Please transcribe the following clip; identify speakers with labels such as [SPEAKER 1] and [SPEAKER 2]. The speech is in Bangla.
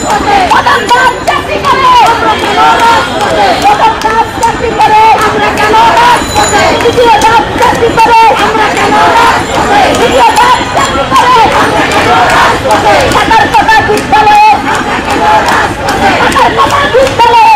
[SPEAKER 1] প্রথম ধাপ চাকরি করে প্রথম ধাপ চাকরি করে আমরা কেন রাজপথে দ্বিতীয় ধাপ চাকরি করে আমরা কেন রাজপথে তৃতীয় ধাপ চাকরি করে আমরা কেন রাজপথে ঢাকার কথা বিদ্যালয়ে আমরা কেন রাজপথে ঢাকার কথা বিদ্যালয়ে